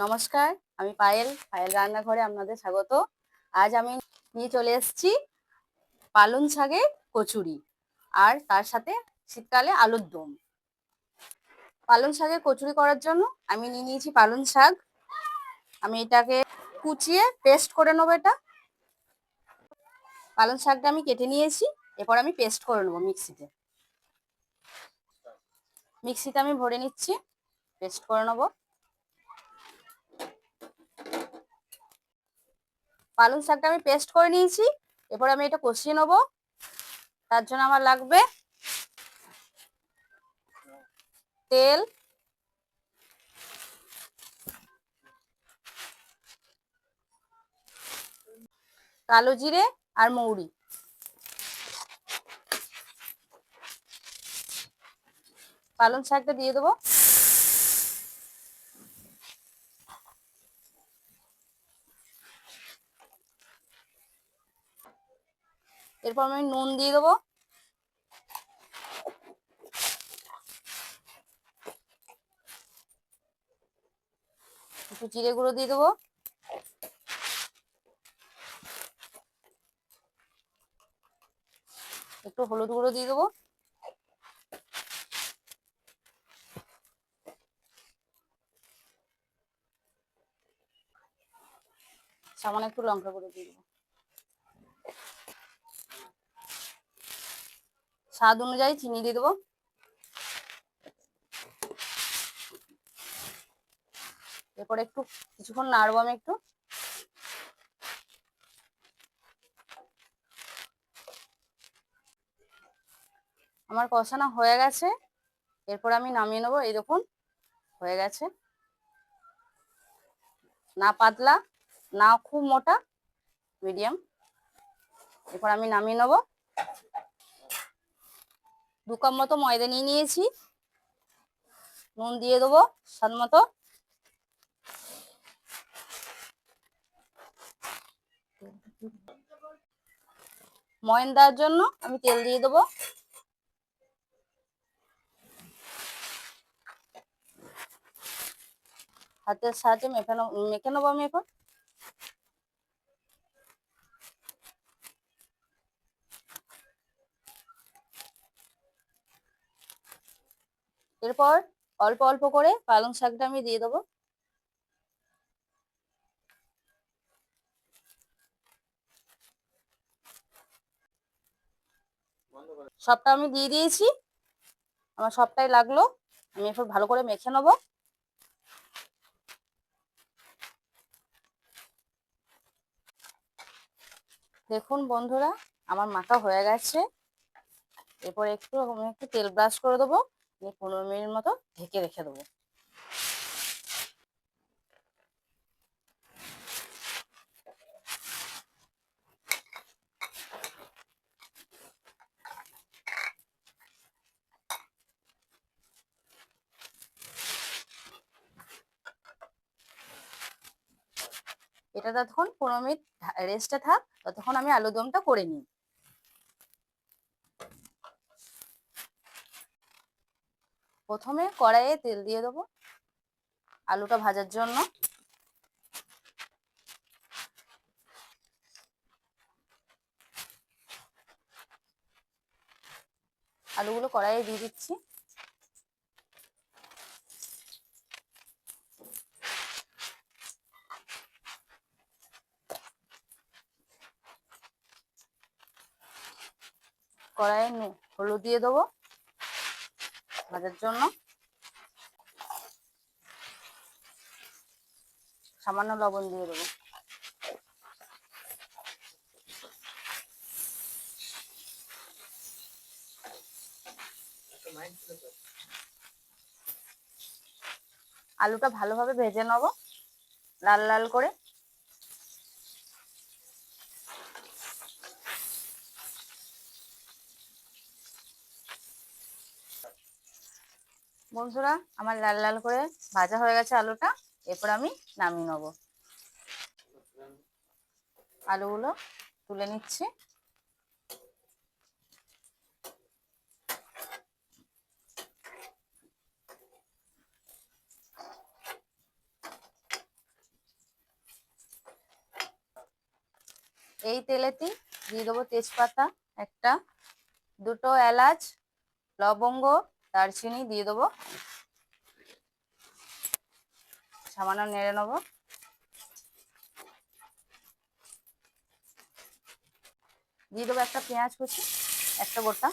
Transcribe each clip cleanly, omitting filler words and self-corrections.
নমস্কার, আমি পায়েল রান্নাঘরে আপনাদের স্বাগত। আজ আমি নিয়ে চলে এসেছি পালং শাকের কচুরি আর তার সাথে শীতকালে আলুর দম। পালং শাকের কচুরি করার জন্য আমি নিয়ে নিয়েছি পালং শাক। আমি এটাকে কুচিয়ে পেস্ট করে নেবো। এটা পালং শাকটা আমি কেটে নিয়েছি, এরপর আমি পেস্ট করে নেবো মিক্সিতে আমি ভরে নিচ্ছি, পেস্ট করে নেবো। পালং শাকটা আমি পেস্ট করে নিয়েছি, এরপর আমি এটা কষিয়ে নেবো। তার জন্য আমার লাগবে তেল, কালো জিরে আর মৌরি। পালং শাকটা দিয়ে দেবো। এরপর আমি নুন দিয়ে দেবো, একটু জিরে গুঁড়ো দিয়ে দেবো, একটু হলুদ গুঁড়ো দিয়ে দেবো, সামান্য একটু লঙ্কা গুঁড়ো দিয়ে দেবো, স্বাদ অনুযায়ী চিনি দিয়ে দেবো। এরপর একটু কিছুক্ষণ নাড়বো আমি একটু। আমার কষানো হয়ে গেছে, এরপর আমি নামিয়ে নেবো। এই দেখুন হয়ে গেছে, না পাতলা না খুব মোটা, মিডিয়াম। এরপর আমি নামিয়ে নেবো। 2 কাপ মতো ময়দা নিয়ে নিয়েছি, নুন দিয়ে দেবো স্বাদ মতো। ময়ন দেওয়ার জন্য আমি তেল দিয়ে দেবো। হাতের সাহায্যে মেখে নেবো আমি এখন। এরপর অল্প অল্প করে পালং শাকটা আমি দিয়ে দেবো। সবটা আমি দিয়ে দিয়েছি, আমার সবটাই লাগলো। আমি এরপর ভালো করে মেখে নেবো। দেখুন বন্ধুরা, আমার মাখা হয়ে গেছে। এরপর আমি একটু তেল ব্রাশ করে দেবো, 15 মিনিট মতো ঢেকে রেখে দেবো। এটা ততক্ষণ 15 মিনিট রেস্টে থাক, ততক্ষণ আমি আলু দমটা করে নিই। প্রথমে কড়াইয়ে তেল দিয়ে দেবো আলুটা ভাজার জন্য। আলুগুলো কড়াইয়ে দিয়ে দিচ্ছি। কড়াইয়ে হলুদ দিয়ে দেবো ভাজার জন্য, সামান্য লবণ দিয়ে দেবো। আলুটা ভালোভাবে ভেজে নেবো লাল লাল করে। বন্ধুরা, আমার লাল লাল করে ভাজা হয়ে গেছে আলুটা, এরপর আমি নামিয়ে নেবো। আলুগুলো তুলে নিচ্ছি। এই তেলেতেই দিয়ে দেবো তেজপাতা একটা, দুটো এলাচ, লবঙ্গ, দারচিনি দিয়ে দেবো, সামান্য নেড়ে নেবো। দিয়ে দেবো একটা পেঁয়াজ কুচি, একটা গোটা।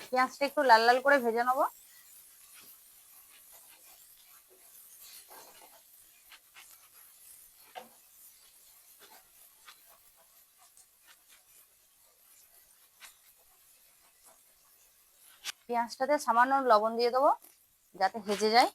পেঁয়াজটা একটু লাল লাল করে ভেজে নেবো। পেঁয়াজটাতে সামান্য লবণ দিয়ে দেবো যাতে ভেজে যায়।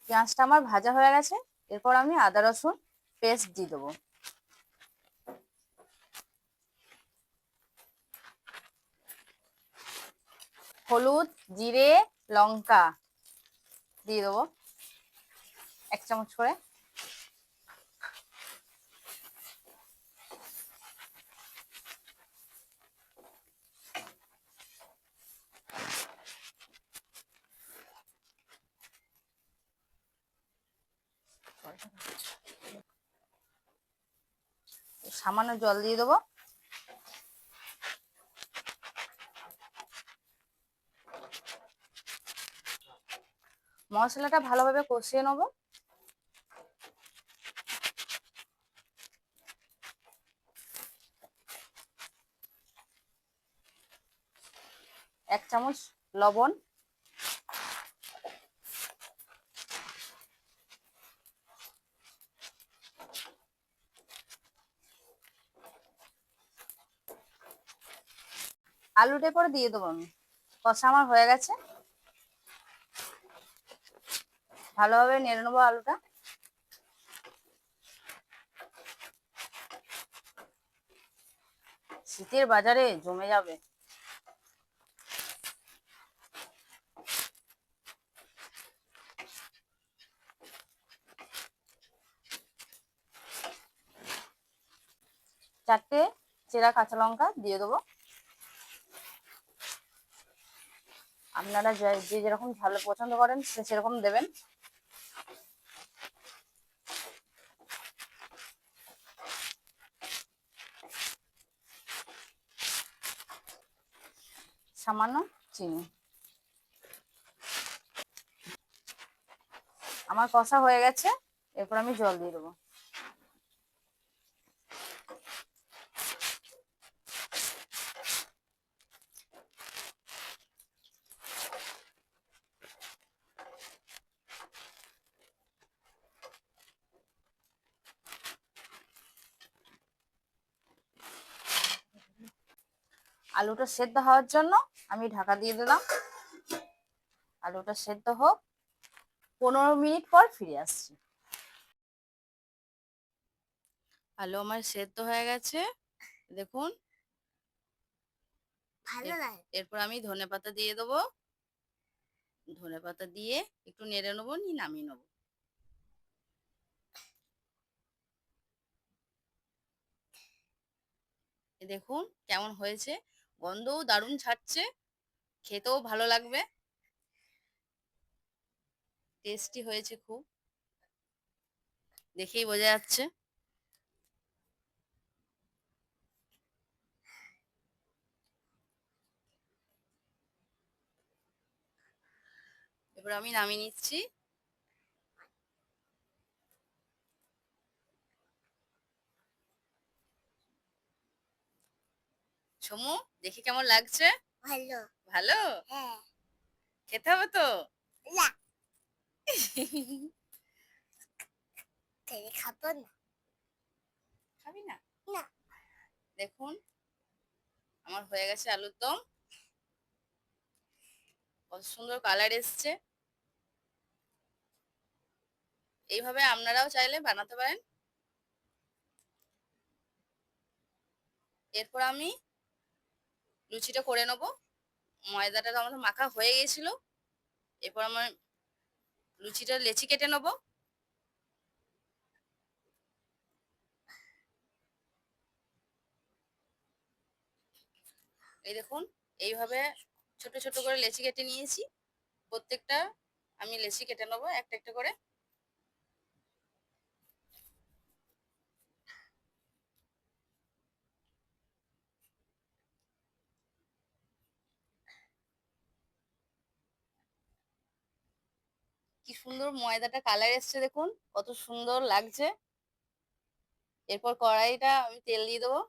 পেঁয়াজটা আমার ভাজা হয়ে গেছে, এরপর আমি আদা রসুন পেস্ট দিয়ে দেবো। হলুদ, জিরে, লঙ্কা দিয়ে দেবো 1 চামচ করে। সামান্য জল দিয়ে দেবো। মশলাটা ভালোভাবে কষিয়ে নেবো। এক চামচ লবণ, আলুটা করে দিয়ে দেবো আমি। কষা আমার হয়ে গেছে, ভালোভাবে নেড়ে নেবো আলুটা। শীতের বাজারে জমে যাবে। চারটে চেরা কাঁচা লঙ্কা দিয়ে দেবো। আপনারা যে যেরকম ঝাল পছন্দ করেন সেরকম দেবেন। সামান্য চিনি। আমার কষা হয়ে গেছে, এরপর আমি জল দিয়ে দেবো। আলুটা সেদ্ধ হওয়ার জন্য আমি ঢাকা দিয়ে দিলাম। আলুটা সেদ্ধ হোক, 15 মিনিট পর ফিরে আসছি। আলু আমার সেদ্ধ হয়ে গেছে, দেখুন। এরপর আমি ধনেপাতা দিয়ে দেবো। ধনেপাতা দিয়ে একটু নেড়ে নেবো, নিয়ে নামিয়ে নেবো। দেখুন কেমন হয়েছে, গন্ধও দারুণ ছাড়ছে, খেতেও ভালো লাগবে, টেস্টি হয়েছে খুব, দেখেই বোঝা যাচ্ছে। এবার আমি নামিয়ে নিচ্ছি। সমু, দেখি কেমন লাগছে? ভালো। ভালো? হ্যাঁ। খেতে হবে তো? না। খাবো না। খাবি না? না। দেখুন আমার হয়ে গেছে আলুর দম, কত সুন্দর কালার এসছে। এইভাবে আপনারাও চাইলে বানাতে পারেন। এরপর আমি লুচিটা করে নেব। ময়দাটা তো আমাদের মাখা হয়ে গেছিল, এরপর আমার লুচিটা লেচি কেটে নেব। এই দেখুন এইভাবে ছোট ছোট করে লেচি কেটে নিয়েছি। প্রত্যেকটা আমি লেচি কেটে নেবো একটা একটা করে। কি সুন্দর ময়দাটা কালার এসছে দেখুন, কত সুন্দর লাগছে। এরপর কড়াইটা আমি তেল দিয়ে দেবো।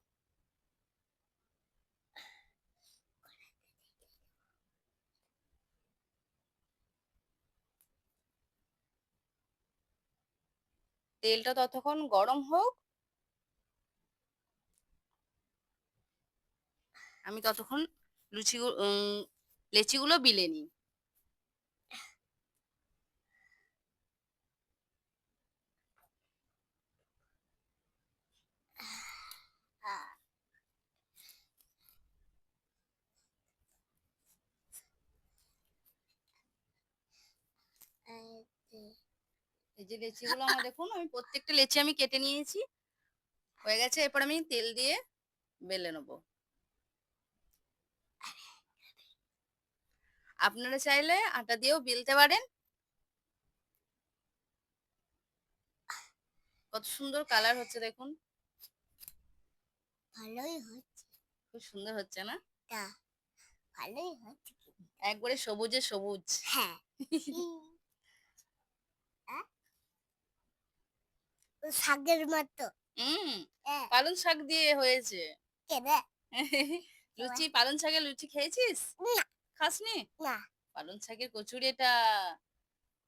তেলটা ততক্ষণ গরম হোক, আমি ততক্ষণ লেচিগুলো বিলে নিই। এই যে লেচিগুলো আমার দেখুন, আমি প্রত্যেকটা লেচি আমি কেটে নিয়েছি, হয়ে গেছে। এরপর আমি তেল দিয়ে বেলে নেবো। আপনারা চাইলে আটা দিয়েও বেলতে পারেন। কত সুন্দর কালার হচ্ছে দেখুন, ভালোই হচ্ছে। খুব সুন্দর হচ্ছে না? তা ভালোই হচ্ছে। একবারে সবুজে সবুজ। হ্যাঁ। শাকের মতো। পালং শাক দিয়ে হয়েছে। কেনে? লুচি, পালং শাকের লুচি খেয়েছিস? না। খাসনি? না। পালং শাকের কচুরি এটা।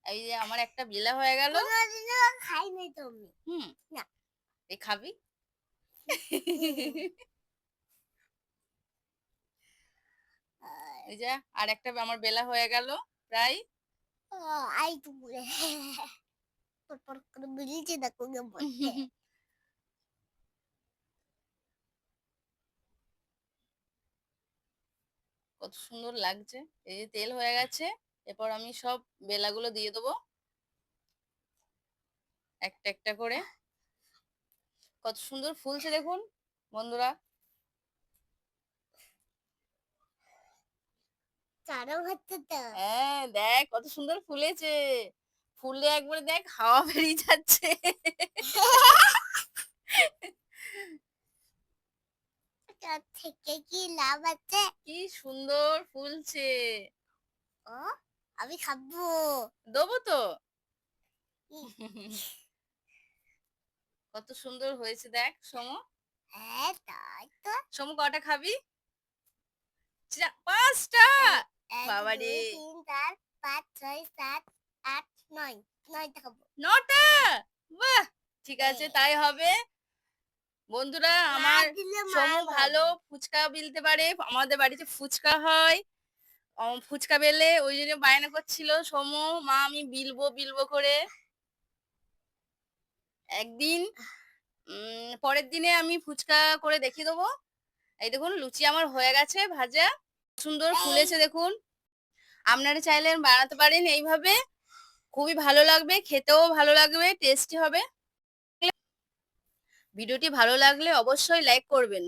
এই যে আমার একটা বেলা হয়ে গেল। কোনোদিনও খাইনি তুমি। না। এই খাবি? এই যে আর একটা আমার বেলা হয়ে গেল প্রায়। আই টুকুরে। পর করে বেরিয়েছে দেখো গে বলতে। কত সুন্দর লাগছে। এই যে তেল হয়ে গেছে, এরপর আমি সব বেলাগুলো দিয়ে দেবো একটা একটা করে। কত সুন্দর ফুলছে দেখুন বন্ধুরা। চারও হচ্ছে তো। হ্যাঁ দেখ কত সুন্দর ফুলেছে। ফুললে একবারে দেখ হাওয়া বেরিয়ে যাচ্ছে। তার থেকে কি লাভ আছে? কি সুন্দর ফুলছে। ও আমি খাবো। দেবো তো। কত সুন্দর হয়েছে দেখ সমু। হ্যাঁ তাই তো। সমু কটা খাবি? 5টা। এক বাবারে, 2 3 4 5 6 7 8 9 9টা খাবো। 9টা। বাহ, ঠিক আছে তাই হবে। বন্ধুরা আমার সমু ভালো ফুচকা বেলতে পারে, আমাদের বাড়িতে ফুচকা হয়। ফুচকা বেলে ওই জন্য বায়না করছিল সমু, মা আমি বিলবো বিলবো করে। একদিন পরের দিনে আমি ফুচকা করে দেখিয়ে দেবো। এই দেখুন লুচি আমার হয়ে গেছে ভাজা, সুন্দর ফুলেছে দেখুন। আপনারা চাইলে বানাতে পারেন এইভাবে, খুবই ভালো লাগবে, খেতেও ভালো লাগবে, টেস্টি হবে। ভিডিওটি ভালো লাগলে অবশ্যই লাইক করবেন।